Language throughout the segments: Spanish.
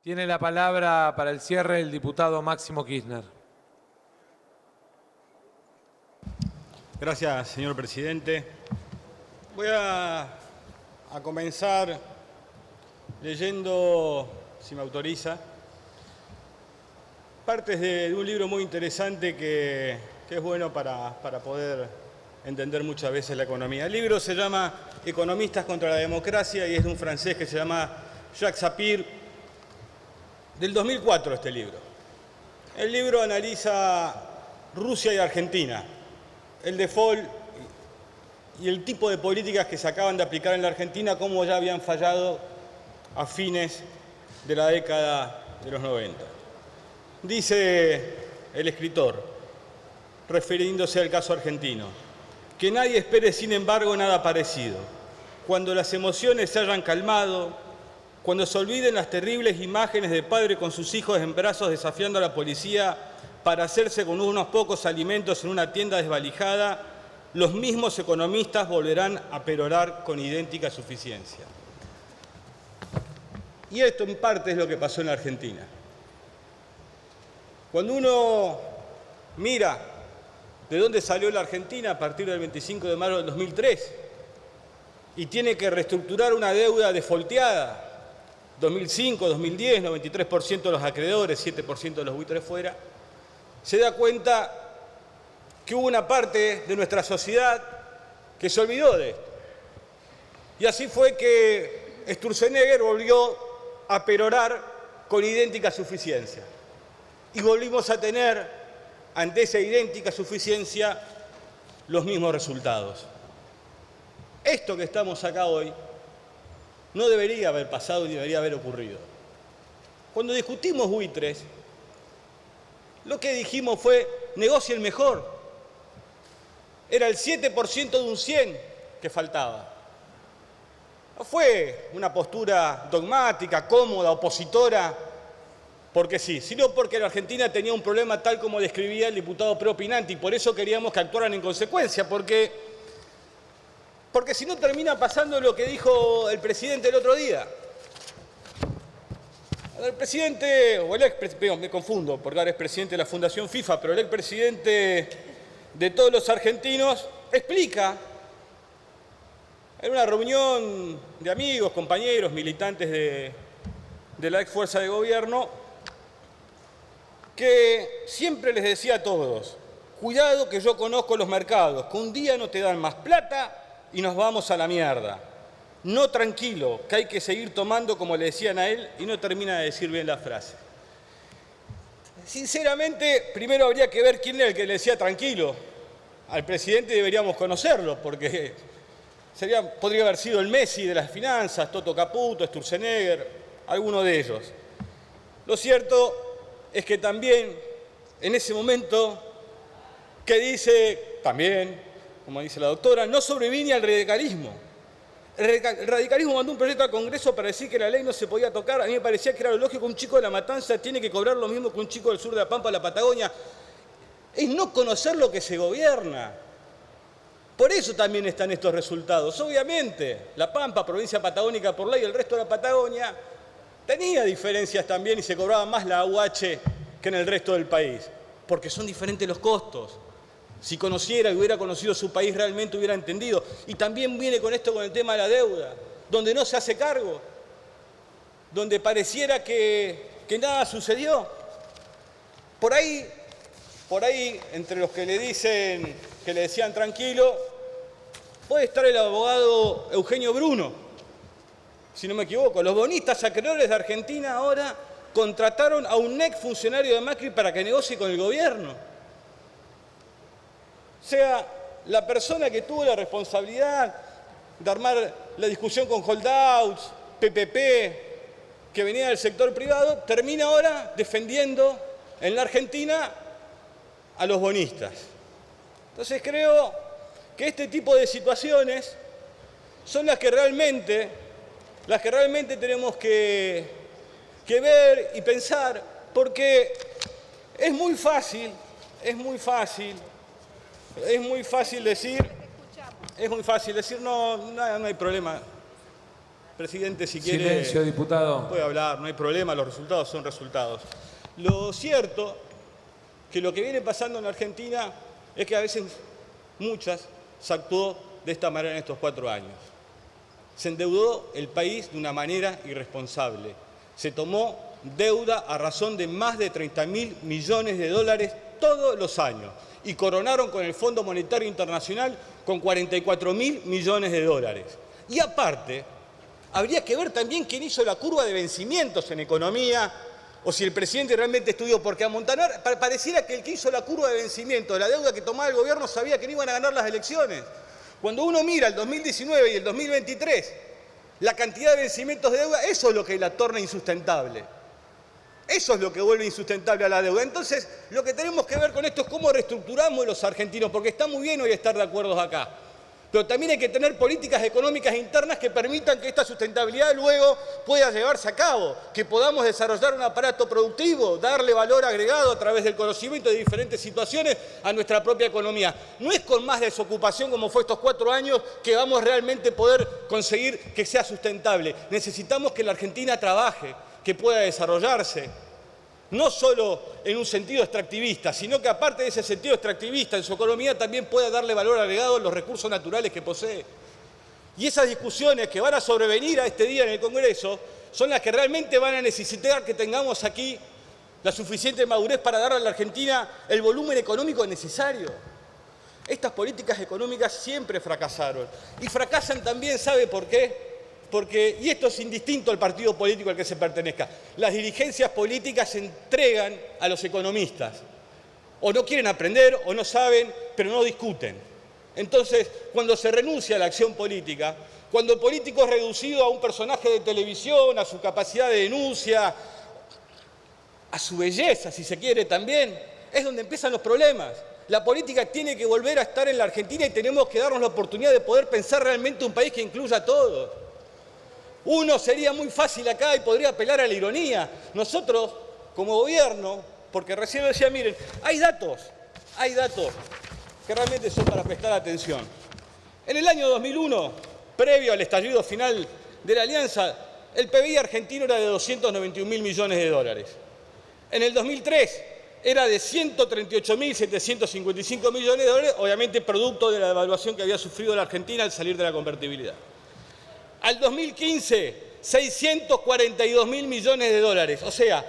Tiene la palabra para el cierre el diputado Máximo Kirchner. Gracias, señor presidente. Voy a comenzar leyendo, si me autoriza, partes de un libro muy interesante que es bueno para poder entender muchas veces la economía. El libro se llama Economistas contra la democracia y es de un francés que se llama Jacques Sapir, del 2004 este libro. El libro analiza Rusia y Argentina, el default y el tipo de políticas que se acaban de aplicar en la Argentina, cómo ya habían fallado a fines de la década de los 90. Dice el escritor, refiriéndose al caso argentino, que nadie espere, sin embargo, nada parecido. Cuando las emociones se hayan calmado, cuando se olviden las terribles imágenes de padre con sus hijos en brazos desafiando a la policía para hacerse con unos pocos alimentos en una tienda desvalijada, los mismos economistas volverán a perorar con idéntica suficiencia. Y esto en parte es lo que pasó en la Argentina. Cuando uno mira de dónde salió la Argentina a partir del 25 de mayo del 2003 y tiene que reestructurar una deuda defolteada, 2005, 2010, 93% de los acreedores, 7% de los buitres fuera, se da cuenta que hubo una parte de nuestra sociedad que se olvidó de esto. Y así fue que Sturzenegger volvió a perorar con idéntica suficiencia. Y volvimos a tener, ante esa idéntica suficiencia, los mismos resultados. Esto que estamos acá hoy no debería haber pasado ni debería haber ocurrido. Cuando discutimos buitres, lo que dijimos fue, negocien mejor. Era el 7% de un 100 que faltaba. No fue una postura dogmática, cómoda, opositora, porque sí, sino porque la Argentina tenía un problema tal como describía el diputado Preopinanti, y por eso queríamos que actuaran en consecuencia, porque si no termina pasando lo que dijo el presidente el otro día. El presidente, o el expresidente, me confundo, porque ahora es presidente de la Fundación FIFA, pero el expresidente de todos los argentinos explica en una reunión de amigos, compañeros, militantes de la ex fuerza de gobierno, que siempre les decía a todos, cuidado que yo conozco los mercados, que un día no te dan más plata y nos vamos a la mierda. No, tranquilo, que hay que seguir tomando como le decían a él, y no termina de decir bien la frase. Sinceramente, primero habría que ver quién era el que le decía tranquilo. Al presidente deberíamos conocerlo, porque podría haber sido el Messi de las finanzas, Toto Caputo, Sturzenegger, alguno de ellos. Lo cierto es que también, en ese momento, que dice, también, como dice la doctora, no sobrevine al radicalismo. El radicalismo mandó un proyecto al Congreso para decir que la ley no se podía tocar. A mí me parecía que era lo lógico, un chico de La Matanza tiene que cobrar lo mismo que un chico del sur de La Pampa, la Patagonia. Es no conocer lo que se gobierna. Por eso también están estos resultados. Obviamente, La Pampa, provincia patagónica por ley, el resto de la Patagonia, tenía diferencias también y se cobraba más la AUH que en el resto del país, porque son diferentes los costos. Si conociera y hubiera conocido su país, realmente hubiera entendido. Y también viene con esto, con el tema de la deuda, donde no se hace cargo, donde pareciera que nada sucedió. Por ahí, entre los que le decían tranquilo, puede estar el abogado Eugenio Bruno, si no me equivoco. Los bonistas acreedores de Argentina ahora contrataron a un ex funcionario de Macri para que negocie con el gobierno. O sea, la persona que tuvo la responsabilidad de armar la discusión con holdouts, PPP, que venía del sector privado, termina ahora defendiendo en la Argentina a los bonistas. Entonces creo que este tipo de situaciones son las que realmente tenemos que ver y pensar, porque es muy fácil decir, no hay problema. Presidente, si quiere... Silencio, diputado. Puede hablar, no hay problema, los resultados son resultados. Lo cierto que lo que viene pasando en Argentina es que a veces muchas se actuó de esta manera en estos 4 años. Se endeudó el país de una manera irresponsable. Se tomó deuda a razón de más de 30.000 millones de dólares todos los años y coronaron con el Fondo Monetario Internacional con 44.000 millones de dólares. Y aparte, habría que ver también quién hizo la curva de vencimientos en economía o si el presidente realmente estudió, porque a Montaner pareciera que el que hizo la curva de vencimiento de la deuda que tomaba el gobierno sabía que no iban a ganar las elecciones. Cuando uno mira el 2019 y el 2023, la cantidad de vencimientos de deuda, eso es lo que la torna insustentable. Eso es lo que vuelve insustentable a la deuda. Entonces, lo que tenemos que ver con esto es cómo reestructuramos los argentinos, porque está muy bien hoy estar de acuerdo acá. Pero también hay que tener políticas económicas internas que permitan que esta sustentabilidad luego pueda llevarse a cabo, que podamos desarrollar un aparato productivo, darle valor agregado a través del conocimiento de diferentes situaciones a nuestra propia economía. No es con más desocupación como fue estos 4 años que vamos realmente a poder conseguir que sea sustentable. Necesitamos que la Argentina trabaje, que pueda desarrollarse, no solo en un sentido extractivista, sino que aparte de ese sentido extractivista, en su economía también pueda darle valor agregado a los recursos naturales que posee. Y esas discusiones que van a sobrevenir a este día en el Congreso son las que realmente van a necesitar que tengamos aquí la suficiente madurez para darle a la Argentina el volumen económico necesario. Estas políticas económicas siempre fracasaron. Y fracasan también, ¿sabe por qué? Porque, y esto es indistinto al partido político al que se pertenezca, las dirigencias políticas se entregan a los economistas. O no quieren aprender, o no saben, pero no discuten. Entonces, cuando se renuncia a la acción política, cuando el político es reducido a un personaje de televisión, a su capacidad de denuncia, a su belleza, si se quiere también, es donde empiezan los problemas. La política tiene que volver a estar en la Argentina y tenemos que darnos la oportunidad de poder pensar realmente un país que incluya a todos. Uno sería muy fácil acá y podría apelar a la ironía. Nosotros, como gobierno, porque recién decía, miren, hay datos que realmente son para prestar atención. En el año 2001, previo al estallido final de la Alianza, el PBI argentino era de 291.000 millones de dólares. En el 2003 era de 138.755 millones de dólares, obviamente producto de la devaluación que había sufrido la Argentina al salir de la convertibilidad. Al 2015, 642.000 millones de dólares. O sea,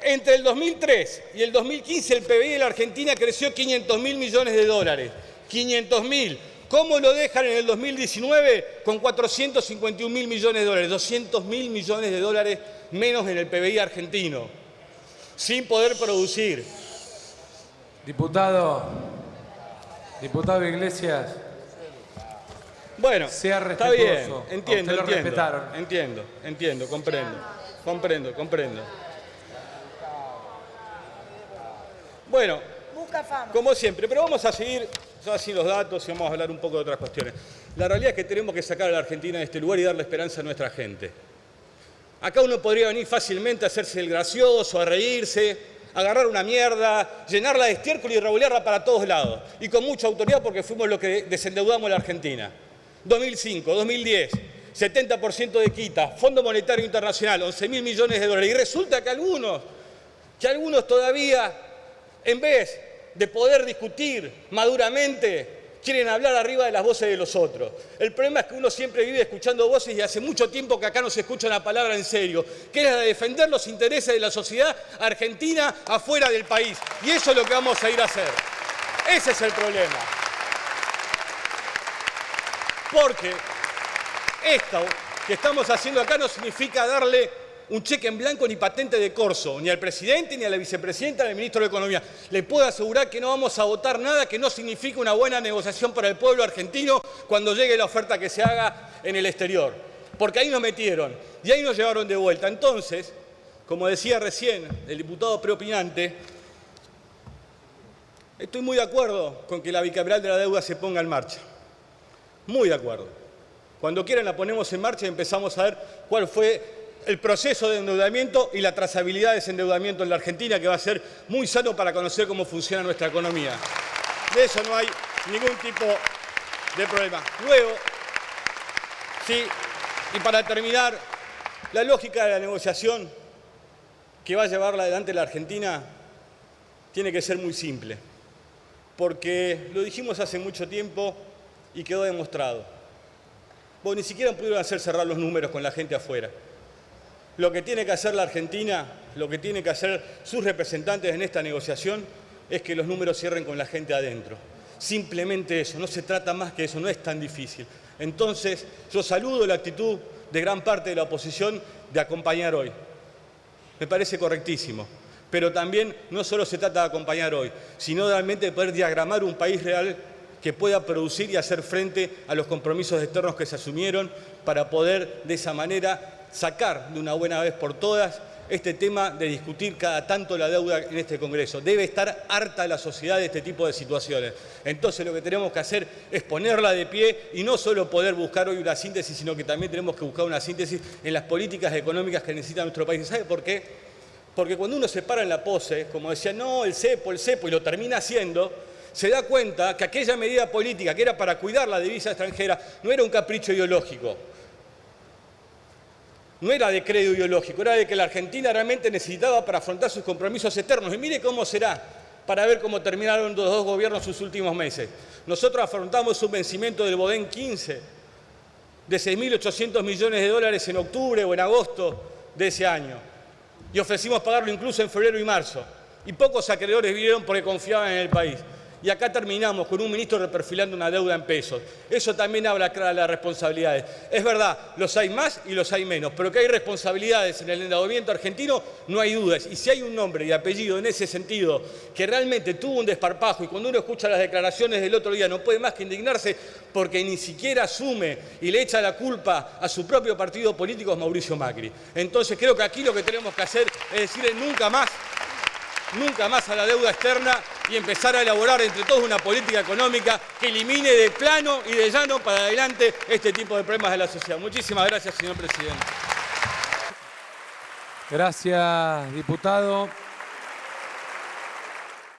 entre el 2003 y el 2015 el PBI de la Argentina creció 500.000 millones de dólares. 500.000. ¿Cómo lo dejan en el 2019? Con 451.000 millones de dólares. 200.000 millones de dólares menos en el PBI argentino. Sin poder producir. Diputado Iglesias. Bueno, sea está bien, respetuoso. entiendo, comprendo. Bueno, como siempre, pero vamos a seguir así los datos y vamos a hablar un poco de otras cuestiones. La realidad es que tenemos que sacar a la Argentina de este lugar y darle esperanza a nuestra gente. Acá uno podría venir fácilmente a hacerse el gracioso, a reírse, agarrar una mierda, llenarla de estiércol y revolearla para todos lados. Y con mucha autoridad porque fuimos los que desendeudamos a la Argentina. 2005, 2010, 70% de quita, Fondo Monetario Internacional, 11.000 millones de dólares. Y resulta que algunos todavía, en vez de poder discutir maduramente, quieren hablar arriba de las voces de los otros. El problema es que uno siempre vive escuchando voces y hace mucho tiempo que acá no se escucha una palabra en serio, que es la de defender los intereses de la sociedad argentina afuera del país. Y eso es lo que vamos a ir a hacer. Ese es el problema. Porque esto que estamos haciendo acá no significa darle un cheque en blanco ni patente de corso, ni al presidente, ni a la vicepresidenta, ni al ministro de Economía. Le puedo asegurar que no vamos a votar nada que no signifique una buena negociación para el pueblo argentino cuando llegue la oferta que se haga en el exterior. Porque ahí nos metieron y ahí nos llevaron de vuelta. Entonces, como decía recién el diputado preopinante, estoy muy de acuerdo con que la bicameral de la deuda se ponga en marcha. Muy de acuerdo. Cuando quieran la ponemos en marcha y empezamos a ver cuál fue el proceso de endeudamiento y la trazabilidad de ese endeudamiento en la Argentina, que va a ser muy sano para conocer cómo funciona nuestra economía. De eso no hay ningún tipo de problema. Luego, sí, Y para terminar, la lógica de la negociación que va a llevarla adelante la Argentina tiene que ser muy simple, porque lo dijimos hace mucho tiempo y quedó demostrado. Vos ni siquiera pudieron hacer cerrar los números con la gente afuera. Lo que tiene que hacer la Argentina, lo que tienen que hacer sus representantes en esta negociación es que los números cierren con la gente adentro. Simplemente eso, no se trata más que eso, no es tan difícil. Entonces, yo saludo la actitud de gran parte de la oposición de acompañar hoy. Me parece correctísimo. Pero también no solo se trata de acompañar hoy, sino realmente de poder diagramar un país real que pueda producir y hacer frente a los compromisos externos que se asumieron para poder de esa manera sacar de una buena vez por todas este tema de discutir cada tanto la deuda en este Congreso. Debe estar harta la sociedad de este tipo de situaciones. Entonces lo que tenemos que hacer es ponerla de pie y no solo poder buscar hoy una síntesis, sino que también tenemos que buscar una síntesis en las políticas económicas que necesita nuestro país. ¿Sabe por qué? Porque cuando uno se para en la pose, como decía, no, el cepo, y lo termina haciendo, se da cuenta que aquella medida política que era para cuidar la divisa extranjera no era un capricho ideológico, no era de credo ideológico, era de que la Argentina realmente necesitaba para afrontar sus compromisos externos. Y mire cómo será para ver cómo terminaron los dos gobiernos sus últimos meses. Nosotros afrontamos un vencimiento del Bodén 15 de 6.800 millones de dólares en octubre o en agosto de ese año. Y ofrecimos pagarlo incluso en febrero y marzo. Y pocos acreedores vinieron porque confiaban en el país. Y acá terminamos con un ministro reperfilando una deuda en pesos. Eso también habla clara de las responsabilidades. Es verdad, los hay más y los hay menos, pero que hay responsabilidades en el endeudamiento argentino, no hay dudas. Y si hay un nombre y apellido en ese sentido que realmente tuvo un desparpajo, y cuando uno escucha las declaraciones del otro día no puede más que indignarse porque ni siquiera asume y le echa la culpa a su propio partido político, es Mauricio Macri. Entonces creo que aquí lo que tenemos que hacer es decirle nunca más a la deuda externa y empezar a elaborar entre todos una política económica que elimine de plano y de llano para adelante este tipo de problemas de la sociedad. Muchísimas gracias, señor presidente. Gracias, diputado.